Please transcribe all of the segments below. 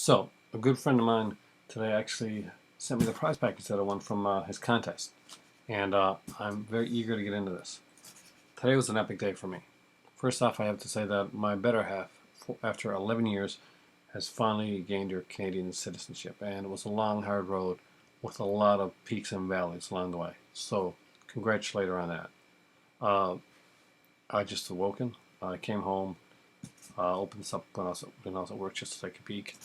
So, a good friend of mine today actually sent me the prize package that I won from his contest. And I'm very eager to get into this. Today was an epic day for me. First off, I have to say that my better half, after 11 years, has finally gained her Canadian citizenship. And it was a long, hard road with a lot of peaks and valleys along the way. So, congratulate her on that. I just awoken. I came home, opened this up when I was at work just to take a peek.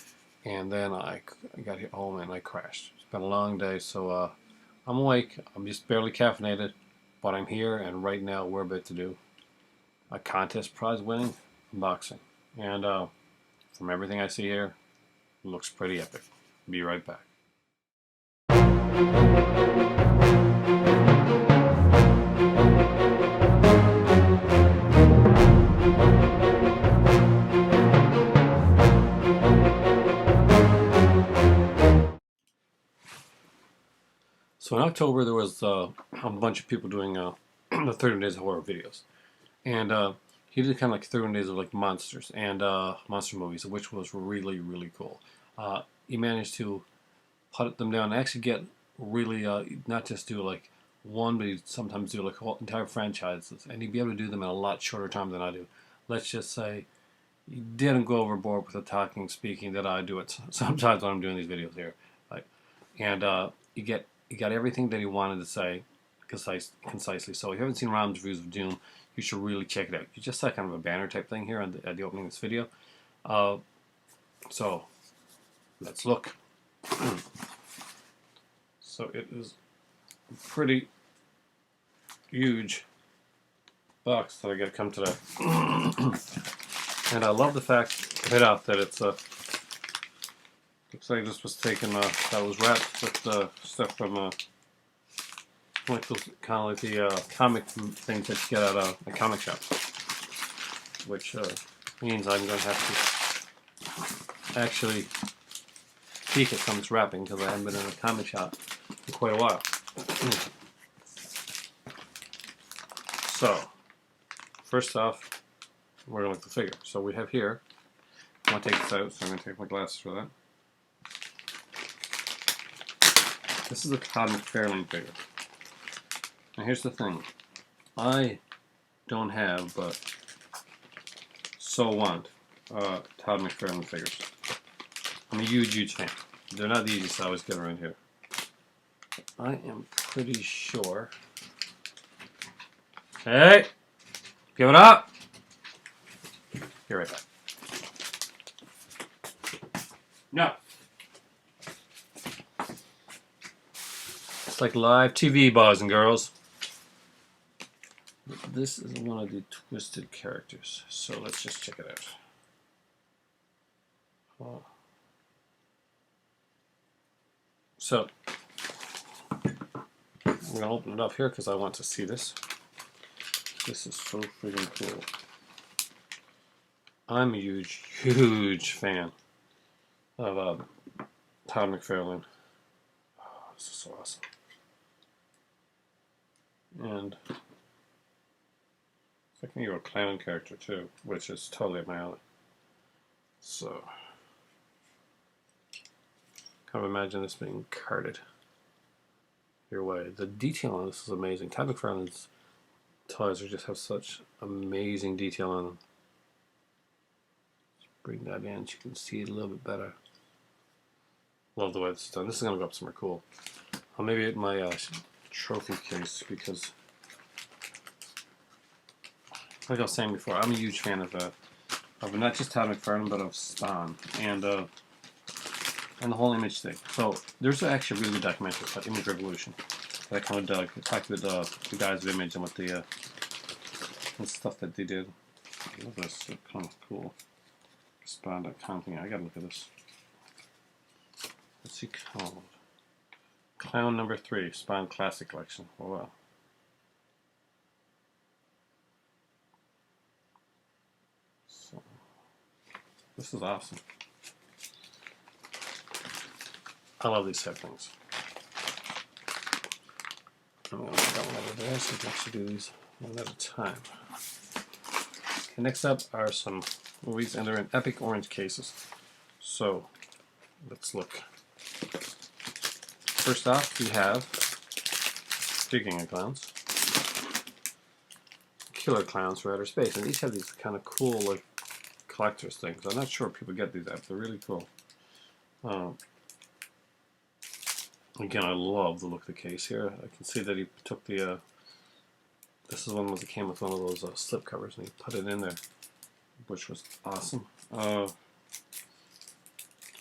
And then I got home and I crashed. It's been a long day, so I'm awake. I'm just barely caffeinated, but I'm here, and right now we're about to do a contest prize-winning unboxing. And from everything I see here, it looks pretty epic. Be right back. So in October, there was a bunch of people doing the 30 Days of Horror videos. And he did kind of like 30 Days of like monsters and monster movies, which was really, really cool. He managed to put them down and actually get really, not just do like one, but he'd sometimes do like whole entire franchises. And he'd be able to do them in a lot shorter time than I do. Let's just say he didn't go overboard with the talking, speaking that I do it sometimes when I'm doing these videos here. Like, and he got everything that he wanted to say concisely. So if you haven't seen Rom's Reviews of Doom, you should really check it out. You just saw kind of a banner type thing here at the opening of this video. So let's look. So it is a pretty huge box that I got to come today. And I love the fact right off that it's looks like this was taken that was wrapped with stuff from like those kind of like the comic things that you get at a comic shop, which means I'm going to have to actually peek at some of this wrapping because I haven't been in a comic shop in quite a while. So, first off, we're going to look at the figure. So we have here, I want to take this out, so I'm going to take my glasses for that. This is a Todd McFarlane figure. Now here's the thing. I don't have, but so want, Todd McFarlane figures. I'm a huge, huge fan. They're not the easiest to always get around here. I am pretty sure. Hey! Give it up! Be right back. No! It's like live TV, boys and girls. This is one of the twisted characters, so let's just check it out. So, I'm going to open it up here because I want to see this. This is so freaking cool. I'm a huge, huge fan of Todd McFarlane. Oh, this is so awesome. And I can do a clown character too, which is totally up my alley. So, kind of imagine this being carted your way. The detail on this is amazing. Todd McFarlane's toys just have such amazing detail on them. Let's bring that in so you can see it a little bit better. Love the way this is done. This is going to go up somewhere cool. Maybe at my trophy case because, like I was saying before, I'm a huge fan of not just Todd McFarlane but of Spawn and the whole Image thing. So there's actually a really good documentary called Image Revolution that I kind of dug. It talked with the guys of Image and what the stuff that they did. I love this. It's kind of cool. Spawn.com thing. I gotta look at this. What's he called? Clown number 3, Spawn Classic Collection. Oh wow. So, this is awesome. I love these type things. I'm going to put that one over there so we can actually do these one at a time. Okay, next up are some movies, and they're in epic orange cases. So, let's look. First off, we have, speaking of clowns, Killer Clowns for Outer Space. And these have these kind of cool, like, collector's things. I'm not sure if people get these at, but they're really cool. Again, I love the look of the case here. I can see that he took the, this is one that came with one of those slip covers, and he put it in there, which was awesome. I'm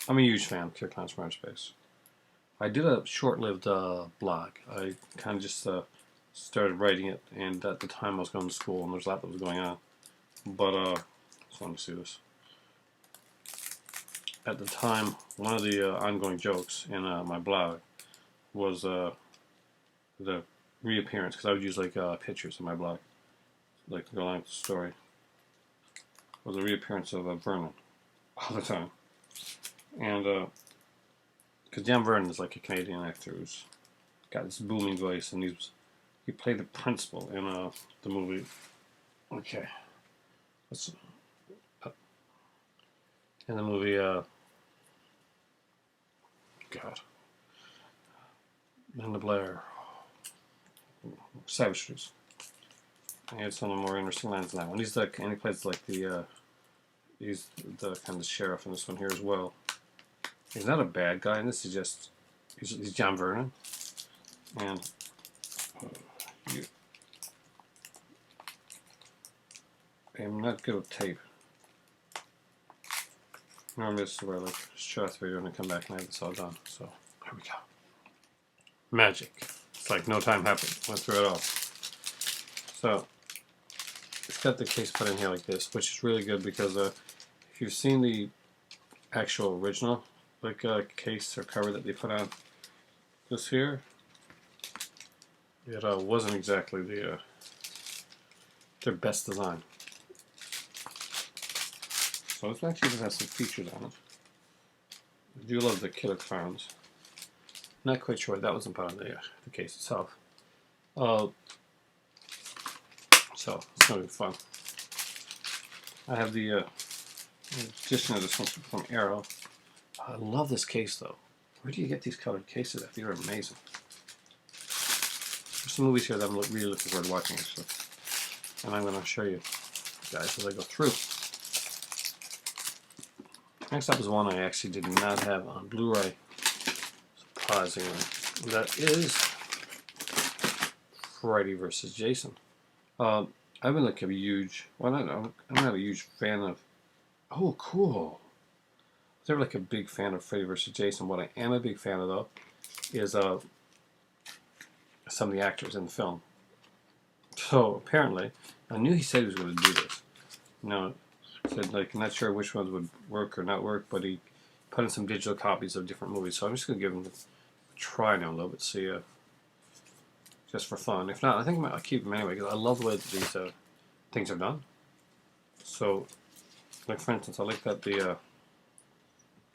a huge fan of Killer Clowns from Outer Space. I did a short-lived blog. I kind of just started writing it, and at the time I was going to school, and there's a lot that was going on. But, just want to see this. At the time, one of the ongoing jokes in my blog was the reappearance, because I would use like pictures in my blog, like to go along with the story, was the reappearance of Vernon all the time. And because John Vernon is like a Canadian actor who's got this booming voice, and he played the principal in the movie. Okay, let's in the movie God, in the Blair, Savageries. He had some of the more interesting lines in that one. And he plays like he's the kind of sheriff in this one here as well. He's not a bad guy in this. He's John Vernon, and I'm not good with tape. Normally this is where I like shut off the video and I come back and I have this all done. So here we go. Magic. It's like no time happened. Went through it all. So it's got the case put in here like this, which is really good because if you've seen the actual original like case or cover that they put on this here, it wasn't exactly their best design. So this actually does have some features on it. I do love the Killer Clowns. Not quite sure what that was put on the case itself. So it's going to be fun. I have the edition of this one from Arrow. I love this case though. Where do you get these colored cases at? These are amazing. There's some movies here that I'm really looking forward to watching actually. And I'm going to show you guys as I go through. Next up is one I actually did not have on Blu-ray, surprisingly. That is Freddy vs. Jason. I've been like a huge, well, I'm not a huge fan of, oh cool. They're like a big fan of Freddy vs. Jason. What I am a big fan of though is some of the actors in the film. So apparently, I knew he said he was going to do this. No. Said like not sure which ones would work or not work, but he put in some digital copies of different movies. So I'm just gonna give them a try now a little bit, see just for fun. If not, I think I'll keep them anyway because I love the way that these things are done. So, like for instance, I like that the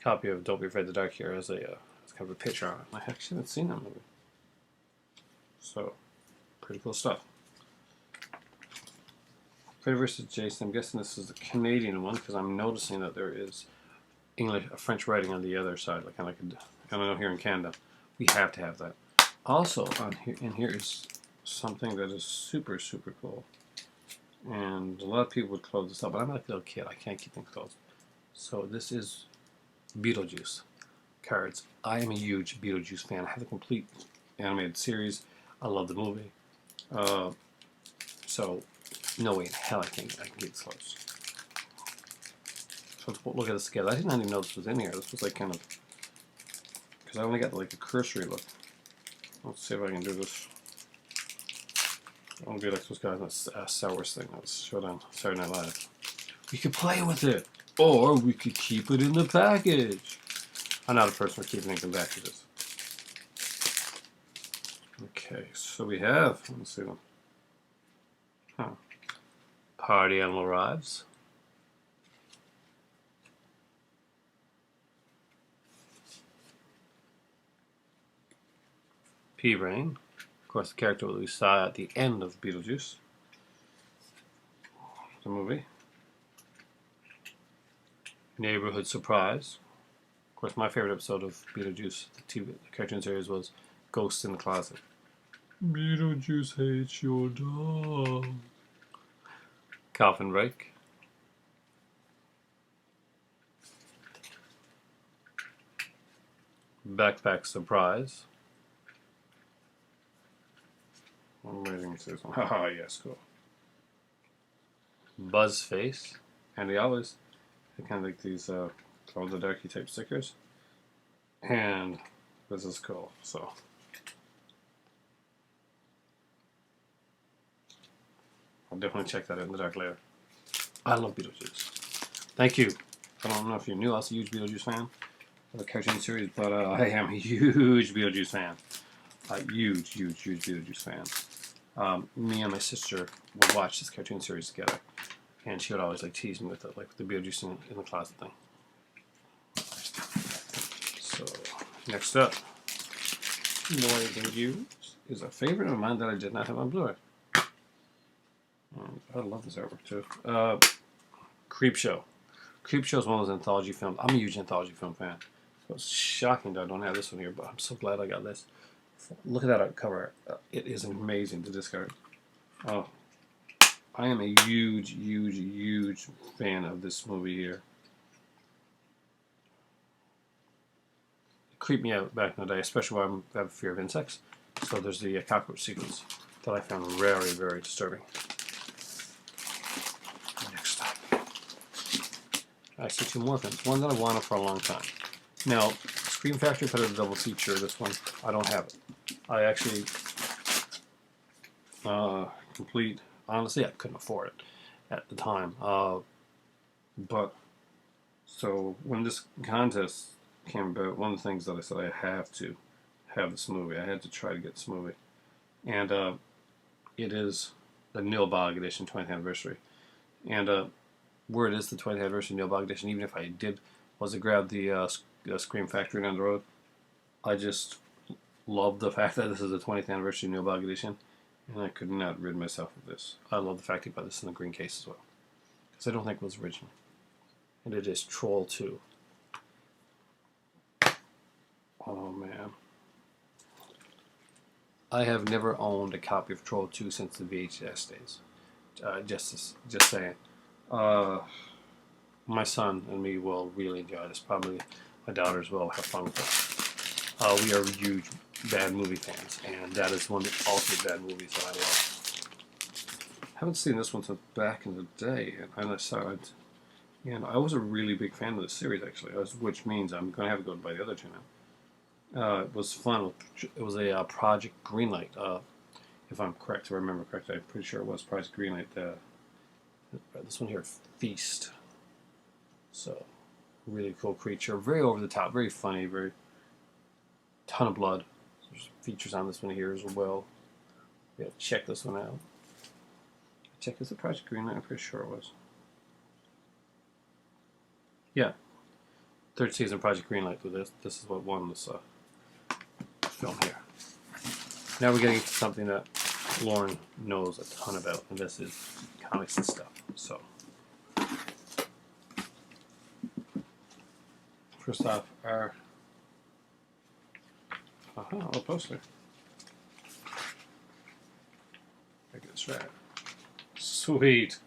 copy of Don't Be Afraid of the Dark here has a kind of a picture on it. I actually haven't seen that movie, so pretty cool stuff. Freddy vs. Jason, I'm guessing this is the Canadian one because I'm noticing that there is French writing on the other side, like I know here in Canada. We have to have that. Also, in here is something that is super, super cool. And a lot of people would close this up, but I'm like a little kid. I can't keep things closed. So this is Beetlejuice cards. I am a huge Beetlejuice fan. I have the complete animated series. I love the movie. So no way in hell I can get this close. So let's look at this together. I didn't even know this was in here. This was like kind of, because I only got like a cursory look. Let's see if I can do this. I want to be like those guys in that Sours thing that was showed on Saturday Night Live. We could play with it, or we could keep it in the package. I'm not a person for keeping things in packages. Okay, so we have, let's see them. Party Animal arrives. P-Rain, of course, the character that we saw at the end of Beetlejuice, the movie. Neighborhood Surprise. Of course, my favorite episode of Beetlejuice, the cartoon series, was Ghosts in the Closet. Beetlejuice hates your dog. Coffin Break. Backpack Surprise. I'm waiting to say something. Haha, yes, cool. Buzzface. And they always kind of like these glow in the darky type stickers. And this is cool, so. I'll definitely check that out in the dark later. I love Beetlejuice. Thank you. I don't know if you knew I was a huge Beetlejuice fan of the cartoon series, but I am a huge Beetlejuice fan. A huge Beetlejuice fan. Me and my sister would watch this cartoon series together, and she would always like tease me with it, like the Beetlejuice in the closet thing. So next up, Noise and Views is a favorite of mine that I did not have on Blu-ray. I love this artwork too. Creepshow. Creepshow is one of those anthology films. I'm a huge anthology film fan. So it's shocking that I don't have this one here, but I'm so glad I got this. Look at that cover art. It is amazing to discard. Oh, I am a huge fan of this movie here. It creeped me out back in the day, especially when I have a fear of insects. So there's the cockroach sequence that I found very disturbing. Next up, I see two more films. One that I wanted for a long time. Now, Scream Factory put out a double feature. This one, I don't have it. I actually honestly, I couldn't afford it at the time. But so when this contest came about, one of the things that I said I have to have this movie. I had to try to get this movie, and it is the Neil Bog edition, 20th anniversary. And where it is the 20th anniversary Neil Bog edition, even if I was to grab the Scream Factory down the road, I just love the fact that this is the 20th anniversary Neil Bog edition, and I could not rid myself of this. I love the fact he put this in the green case as well, because I don't think it was original. And it is Troll 2. Oh man. I have never owned a copy of Troll 2 since the VHS days. Just saying. My son and me will really enjoy this. Probably my daughters will have fun with it. We are huge bad movie fans, and that is one of the ultimate bad movies that I love. I haven't seen this one since back in the day, and I saw it. And I was a really big fan of the series, actually, which means I'm going to have to go buy the other two now. It was fun. It was a Project Greenlight, if I'm correct, if I remember correctly. I'm pretty sure it was Project Greenlight. This one here, Feast. So, really cool creature. Very over the top, very funny, very ton of blood. There's features on this one here as well. We have to check this one out. Check, is it Project Greenlight? I'm pretty sure it was. Yeah. Third season Project Greenlight with this. This is what won this film here. Now we're getting to something that Lauren knows a ton about, and this is comics and stuff. So, first off, our a poster. I get this right. Sweet.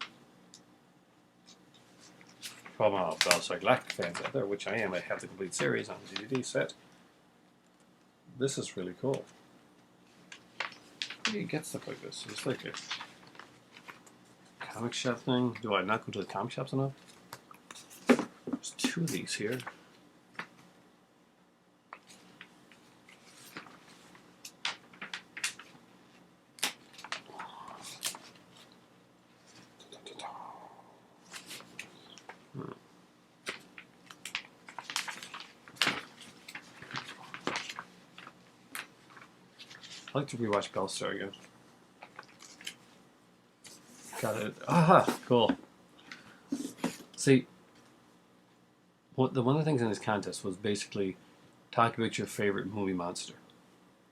For my Battlestar Galactica fans out there, which I am, I have the complete series on the DVD set. This is really cool. How do you get stuff like this? It's like a comic shop thing. Do I not go to the comic shops enough? There's two of these here. I like to rewatch Battlestar again. Got it. Aha! Cool. See, one of the things in this contest was basically talk about your favorite movie monster.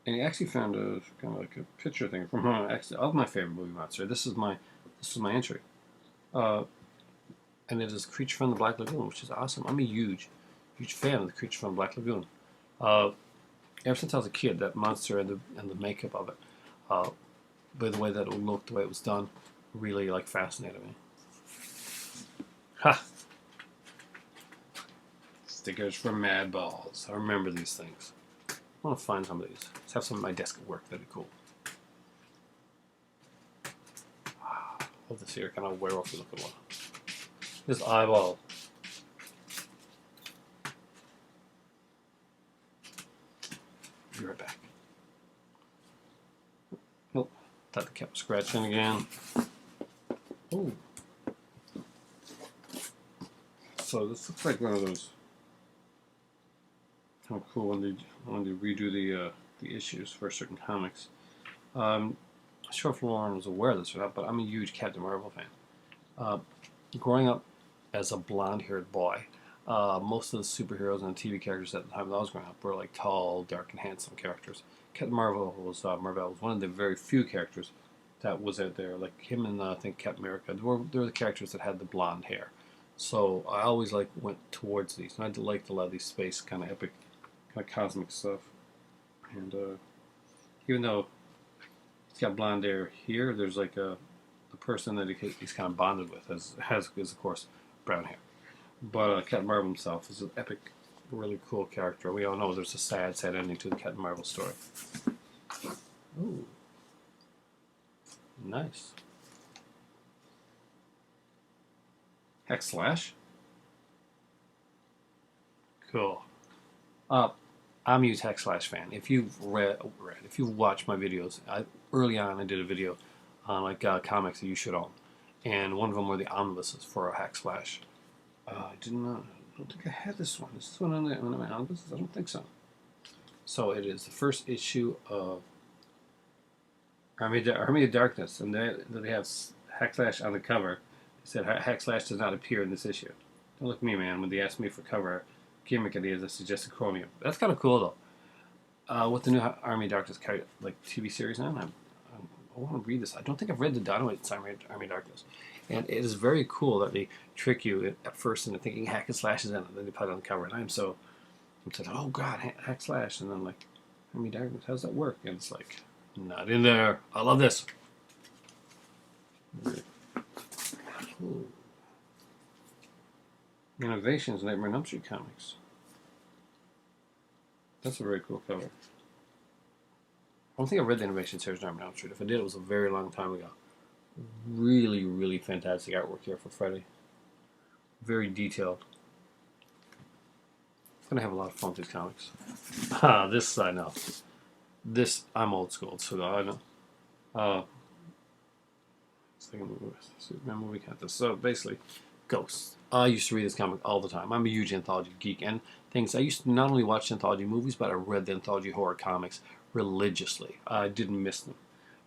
And he actually found a kind of like a picture thing from of my favorite movie monster. This was my entry. And it is Creature from the Black Lagoon, which is awesome. I'm a huge Huge fan of the creature from Black Lagoon. Ever since I was a kid, that monster and the makeup of it, by the way that it looked, the way it was done, really like fascinated me. Ha! Stickers from Mad Balls. I remember these things. I want to find some of these. Let's have some at my desk at work. That'd be cool. Love this here, kind of werewolf looking one. This eyeball. Be right back. Nope. Thought they kept scratching again. Oh. So this looks like one of those. How cool when they redo the issues for certain comics. I'm not sure if Lauren was aware of this or not, but I'm a huge Captain Marvel fan. Growing up as a blonde-haired boy, most of the superheroes and TV characters at the time that I was growing up were like tall, dark, and handsome characters. Captain Marvel was one of the very few characters that was out there. Like him and I think Captain America, they were the characters that had the blonde hair. So I always went towards these, and I liked a lot of these space kind of epic, kind of cosmic stuff. And even though he's got blonde hair here, there's like the person that he's kind of bonded with has of course brown hair. But Captain Marvel himself is an epic, really cool character. We all know there's a sad ending to the Captain Marvel story. Ooh, nice. Hex Slash. Cool. I'm a huge Hex Slash fan. If you've if you've watched my videos, early on I did a video on comics that you should own, and one of them were the omnibuses for a Hex Slash. I don't think I had this one. Is this one on my omnibuses? I don't think so. So it is the first issue of Army of Darkness, and they have Hex Slash on the cover. They said Hex Slash does not appear in this issue. Don't look at me, man. When they asked me for cover gimmick ideas, I suggested Chromium. That's kind of cool, though. With the new Army of Darkness TV series now, I want to read this. I don't think I've read the Dynamite Army of Darkness. And it is very cool that they trick you at first into thinking Hack and Slash is in it, and then they put it on the cover. And I'm saying, oh God, Hack Slash. And then Army of Darkness, how does that work? And it's like, not in there. I love this. Ooh. Innovations, Nightmare on Elm Street comics. That's a very cool cover. I don't think I read the Innovation series Nightmare on Elm Street. If I did, it was a very long time ago. Really, really fantastic artwork here for Freddy. Very detailed. I'm gonna have a lot of fun with these comics. This I know. This I'm old school, so I know. Superman movie contest. So basically, Ghosts. I used to read this comic all the time. I'm a huge anthology geek, and things. I used to not only watch anthology movies, but I read the anthology horror comics religiously. I didn't miss them.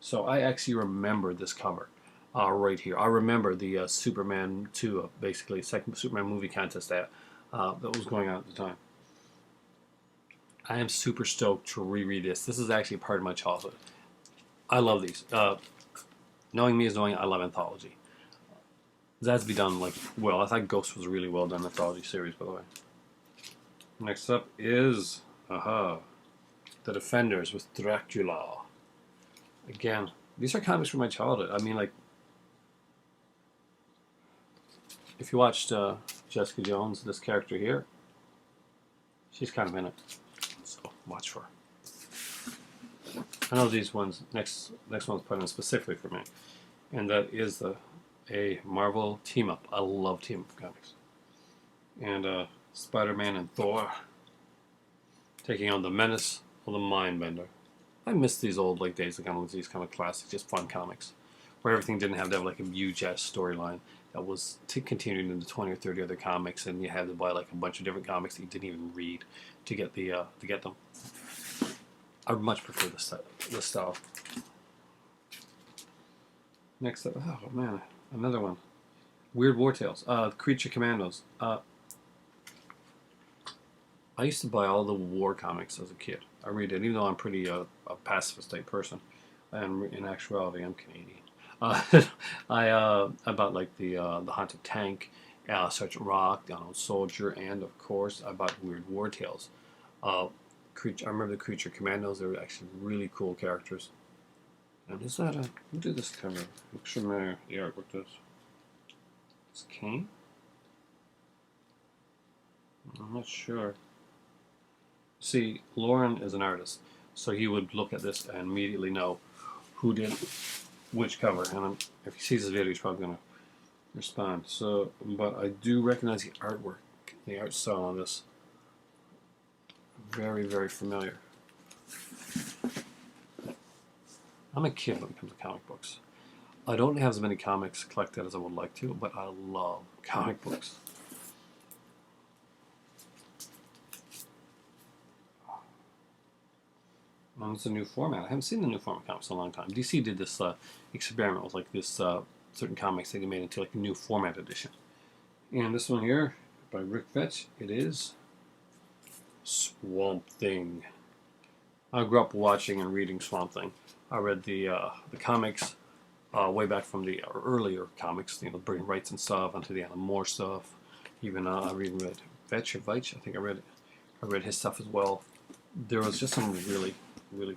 So I actually remember this cover right here. I remember the Superman 2, basically, second Superman movie contest that was going on at the time. I am super stoked to reread this. This is actually part of my childhood. I love these. Knowing me is knowing I love anthology. That has to be done well. I thought Ghost was a really well done anthology series, by the way. Next up is The Defenders with Dracula. Again, these are comics from my childhood. I mean, if you watched Jessica Jones, this character here, she's kind of in it. So watch for her. I know these ones. Next one's put in specifically for me, and that is a Marvel team up. I love team up comics, and Spider-Man and Thor taking on the Menace of the Mindbender. I miss these old days, these kind of classic, just fun comics, where everything didn't have to have a huge ass storyline that was continued into 20 or 30 other comics, and you had to buy a bunch of different comics that you didn't even read to get them. I would much prefer this style. Next up, oh man, another one. Weird War Tales. Creature Commandos. I used to buy all the war comics as a kid. I read it, even though I'm pretty a pacifist type person, and in actuality I'm Canadian. I bought the Haunted Tank Sergeant Rock, Donald Soldier, and of course I bought Weird War Tales. Creature, I remember the Creature Commandos. They were actually really cool characters. And is that a, who did this cover? Looks familiar. The artwork does. It's Kane? I'm not sure. See, Lauren is an artist, so he would look at this and immediately know who did which cover. And if he sees this video, he's probably going to respond. So, but I do recognize the artwork, the art style on this. Very, very familiar. I'm a kid when it comes to comic books. I don't have as many comics collected as I would like to, but I love comic books. And it's a new format. I haven't seen the new format comics in a long time. DC did this experiment with like this certain comics that they made into like a new format edition. And this one here by Rick Vetch, it is Swamp Thing. I grew up watching and reading Swamp Thing. I read the comics way back from the earlier comics, you know, Brain Rights and stuff, onto the Alan Moore stuff. Even I read Vetch or Veitch. I think I read his stuff as well. There was just some really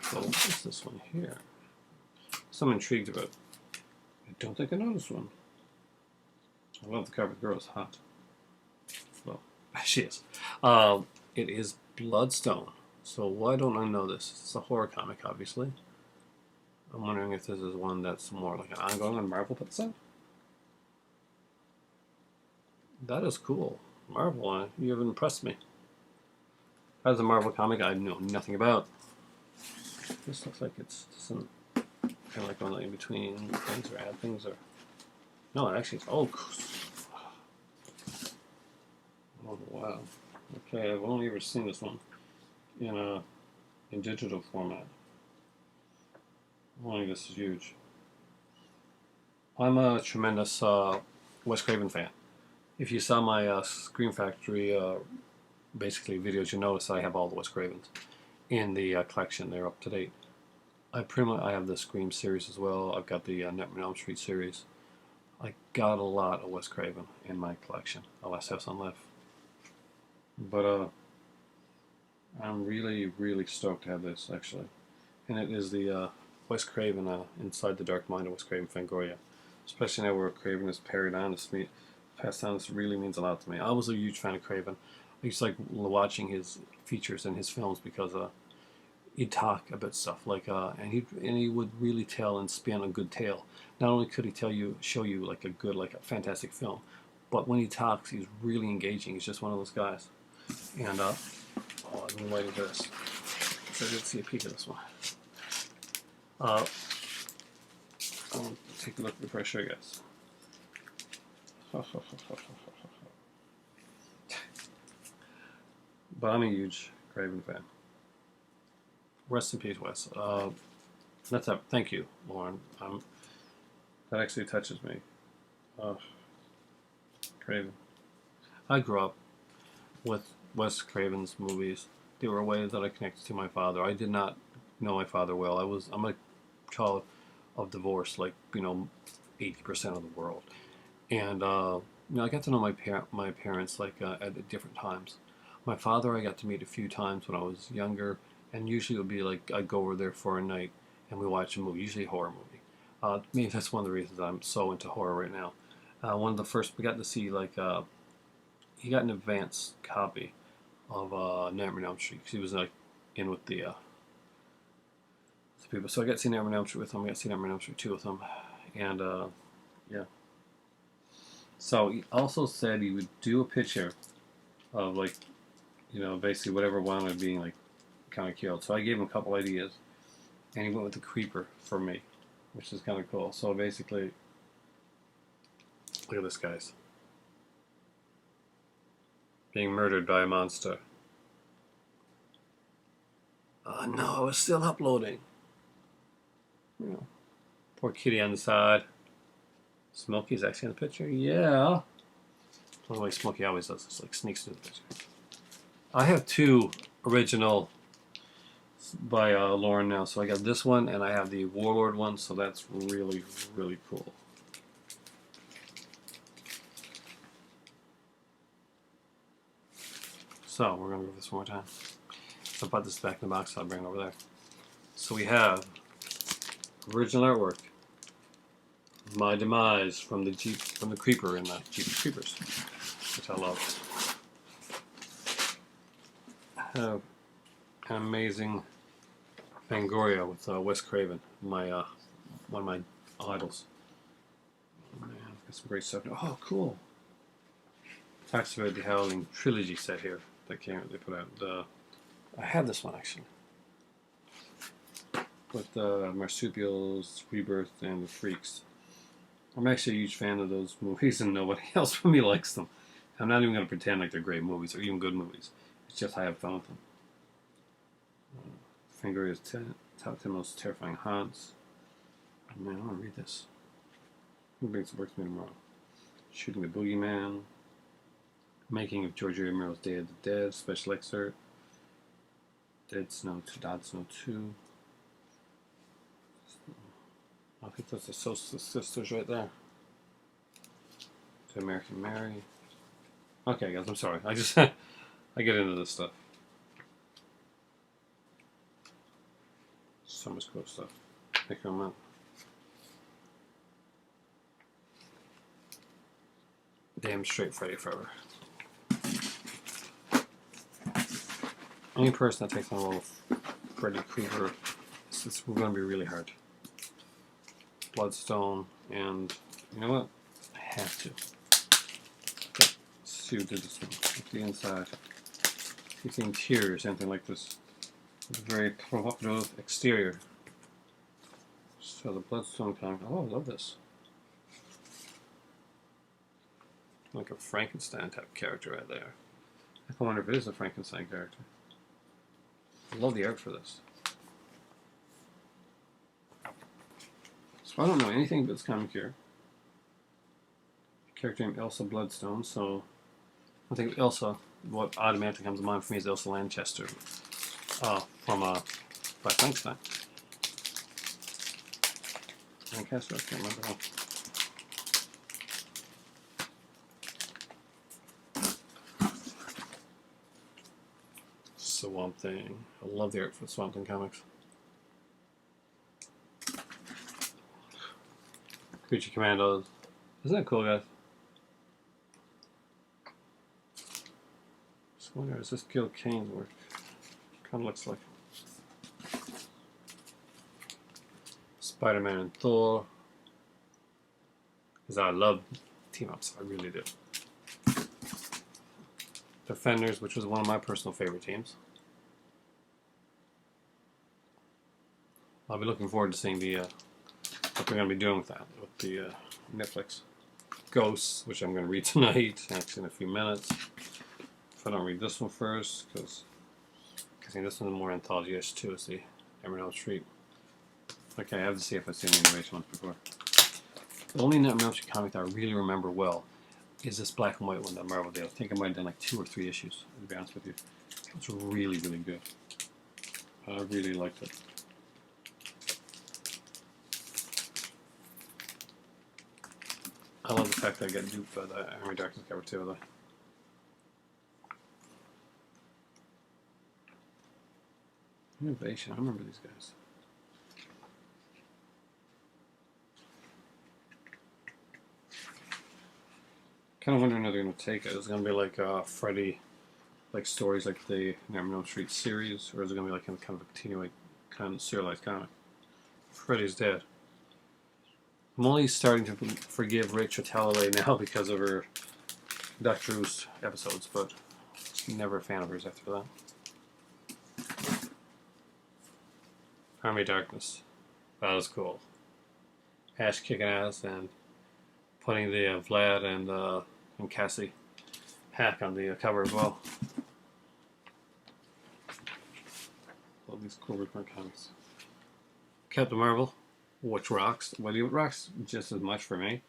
cool. What's this one here? So I'm intrigued about. I don't think I know this one. I love the cover. The girl is hot. Well, she is. It is Bloodstone. So why don't I know this? It's a horror comic, obviously. I'm wondering if this is one that's more like an ongoing on Marvel put this out. That is cool. Marvel, you have impressed me. As a Marvel comic I know nothing about. This looks like it's some kind of like one in between things or add things or. No, actually it's oh wow. Okay, I've only ever seen this one in digital format. I think this is huge. I'm a tremendous Wes Craven fan. If you saw my Scream Factory basically videos, you notice I have all the Wes Cravens in the collection. They're up to date. I have the Scream series as well. I've got the Nightmare on Elm Street series. I got a lot of Wes Craven in my collection. Last House on Left. But I'm really stoked to have this actually, and it is the Wes Craven Inside the Dark Mind of Wes Craven Fangoria. Especially now where Craven is passed on, this really means a lot to me. I was a huge fan of Craven. I used to like watching his features and his films because he'd talk about stuff like and he would really tell and spin a good tale. Not only could he show you like a fantastic film, but when he talks, he's really engaging. He's just one of those guys. And I've been waiting for this. So I did see a peek of this one. I'll take a look before I show you guys. But I'm a huge Craven fan. Rest in peace, Wes. That's up. Thank you, Lauren. That actually touches me. Craven. I grew up with Wes Craven's movies. They were ways that I connected to my father. I did not know my father well. I'm a child of divorce, like 80% of the world, and I got to know my parents like at different times. My father I got to meet a few times when I was younger, and usually it would be like I'd go over there for a night and we watch a movie, usually a horror movie. Maybe that's one of the reasons I'm so into horror right now. One of the first we got to see he got an advance copy of Nightmare on Elm Street because he was like in with the people. So I got to see Nightmare on Elm Street with him. I got to see Nightmare on Elm Street 2 with him, and yeah. So he also said he would do a picture of like basically whatever wound up being like kind of killed. So I gave him a couple ideas, and he went with the creeper for me, which is kind of cool. So basically, look at this, guys. Being murdered by a monster. Oh no, I was still uploading. Poor kitty on the side. Smokey's actually in the picture? Yeah. The way Smokey always does, it's like sneaks into the picture. I have two original by Lauren now. So I got this one and I have the Warlord one, so that's really cool. So we're gonna go over this one more time. So I'll put this back in the box. I'll bring it over there. So we have original artwork. My demise from the Creeper in the Jeepers Creepers, which I love. I have an amazing Fangoria with Wes Craven, my one of my idols. Oh, man, got some great stuff. Oh, cool! Talks about the Howling trilogy set here that they put out. I have this one actually with the Marsupials, Rebirth, and the Freaks. I'm actually a huge fan of those movies, and nobody else but me likes them. I'm not even going to pretend like they're great movies or even good movies. It's just I have fun with them. Fangoria's top 10 most terrifying haunts. Oh, man, I want to read this. Who brings the work to me tomorrow? Shooting the Boogeyman. Making of George Romero's Day of the Dead. Special excerpt. Dead Snow 2. Dead Snow 2. I think that's the Sosa Sisters right there. To American Mary. Okay, guys, I'm sorry. I just I get into this stuff. So much cool stuff. Thank you, man. Damn straight Freddy forever. Any person that takes on a role of Freddy Krueger, it's going to be really hard. Bloodstone, and you know what? I have to. Okay, let's see who did this one. Look at the inside. You see interior, something like this. It's a very provocative exterior. So the Bloodstone comic. Oh, I love this. Like a Frankenstein type character right there. I wonder if it is a Frankenstein character. I love the art for this. So I don't know anything about this comic here. Character named Elsa Bloodstone, so I think Elsa, what automatically comes to mind for me is Elsa Lanchester from by Frankenstein. Lancaster, I can't remember how. Swamp Thing. I love the art for Swamp Thing comics. Creature Commandos. Isn't that cool, guys? Just wonder, is this Gil Kane's work? Kind of looks like Spider-Man and Thor. Because I love team-ups, I really do. Defenders, which was one of my personal favorite teams. I'll be looking forward to seeing the what they're going to be doing with that, with the Netflix. Ghosts, which I'm going to read tonight, actually in a few minutes. If I don't read this one first, because I think this one's more anthology-ish too. It's the Nightmare on Elm Street. Okay, I have to see if I've seen the animation ones before. The only Nightmare on Elm Street comic that I really remember well is this black and white one that Marvel did. I think I might have done like 2 or 3 issues, to be honest with you. It was really, really good. I really liked it. I love the fact that I got duped by the Army Darkness cover too, though. Innovation, I remember these guys. Kind of wondering how they're going to take it. Is it going to be like Freddy, like stories like the Nightmare on Elm Street series, or is it going to be like kind of a continuing, kind of serialized comic? Freddy's dead. I'm only starting to forgive Rachel Talalay now because of her Doctor Who's episodes, but never a fan of hers after that. Army Darkness. That was cool. Ash kicking ass and putting the Vlad and Cassie hack on the cover as well. Love these cool reprint comics. Captain Marvel, which rocks. Well, it rocks just as much for me,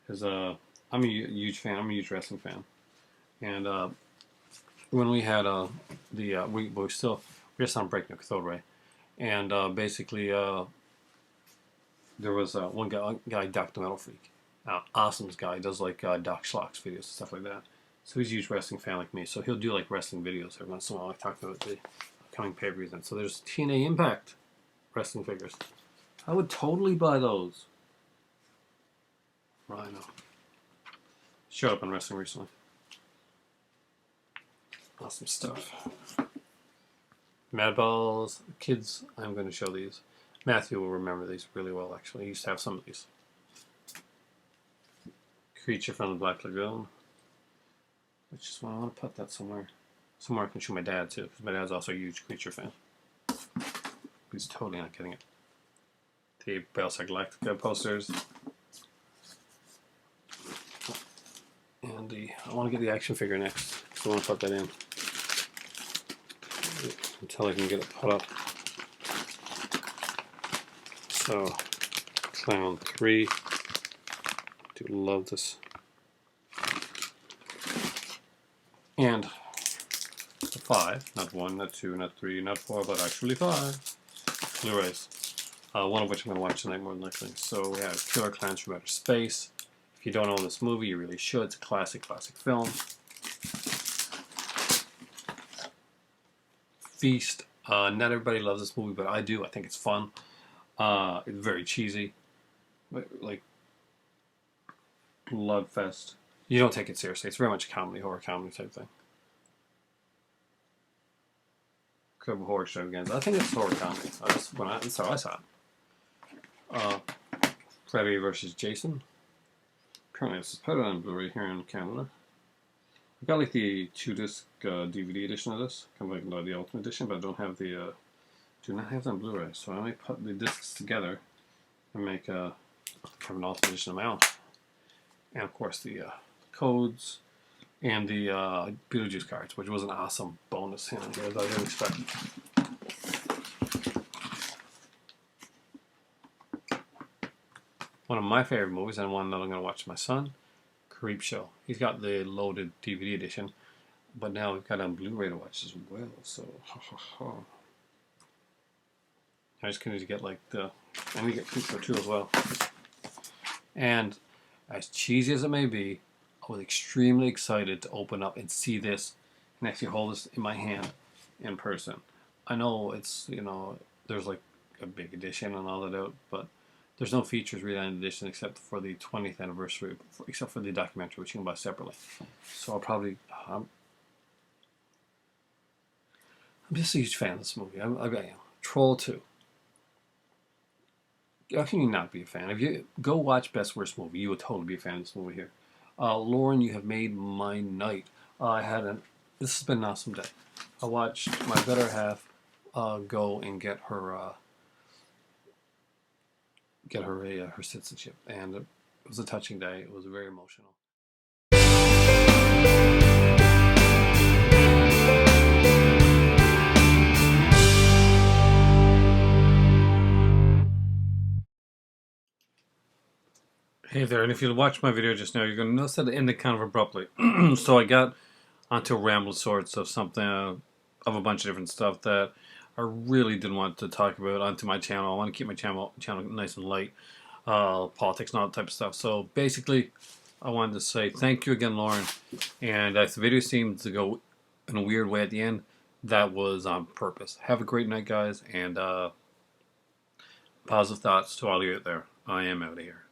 because I'm a huge fan. I'm a huge wrestling fan, and when we had we're just on Breakneck Thoroughway, and basically there was one guy, Doc the Metal Freak, awesome guy. He does like Doc Schlocks videos and stuff like that. So he's a huge wrestling fan like me. So he'll do like wrestling videos every once in a while, like talking about the upcoming pay-per-views. And so there's TNA Impact wrestling figures. I would totally buy those. Rhino. Showed up on wrestling recently. Awesome stuff. Mad Balls. Kids, I'm going to show these. Matthew will remember these really well, actually. He used to have some of these. Creature from the Black Lagoon. Which is one I want to put that somewhere. Somewhere I can show my dad, too, because my dad's also a huge Creature fan. He's totally not getting it. The Battlestar Galactica posters. And I want to get the action figure next, so I want to put that in. Until I can get it put up. So, Clown 3. I do love this. And the 5, not 1, not 2, not 3, not 4, but actually 5 Blu-rays. One of which I'm going to watch tonight more than likely. So we have Killer Clowns from Outer Space. If you don't own this movie, you really should. It's a classic film. Feast. Not everybody loves this movie, but I do. I think it's fun. It's very cheesy. Like, Bloodfest. You don't take it seriously. It's very much a comedy, horror comedy type thing. Could be horror extravaganza. I think it's horror comedy. That's how I saw it. Freddy vs. Jason. Apparently this is put on Blu-ray here in Canada. I got like the 2-disc DVD edition of this, kind of like the Ultimate Edition, but I don't have the do not have it on Blu-ray. So I might put the discs together and make kind of an Ultimate Edition of my own. And of course the codes and the Beetlejuice cards, which was an awesome bonus in here that I didn't expect. One of my favorite movies, and one that I'm going to watch with my son, Creepshow. He's got the loaded DVD edition, but now we've got it on Blu-ray to watch as well. So, I just need to get like I need to get Creepshow 2 as well. And as cheesy as it may be, I was extremely excited to open up and see this and actually hold this in my hand in person. I know it's, there's like a big edition and all that out, but there's no features really on the edition except for the 20th anniversary, except for the documentary, which you can buy separately. So I'll probably, I'm just a huge fan of this movie. I am. Troll 2. How can you not be a fan? If you go watch Best Worst Movie, you would totally be a fan of this movie here. Lauren, you have made my night. This has been an awesome day. I watched my better half go and get her her citizenship, and it was a touching day. It was very emotional. Hey there, and if you watched my video just now, you're going to notice that it ended kind of abruptly. So I got onto a ramble sorts of something, of a bunch of different stuff that I really didn't want to talk about onto my channel. I want to keep my channel nice and light, politics and all that type of stuff. So basically, I wanted to say thank you again, Lauren. And if the video seemed to go in a weird way at the end, that was on purpose. Have a great night, guys, and positive thoughts to all of you out there. I am out of here.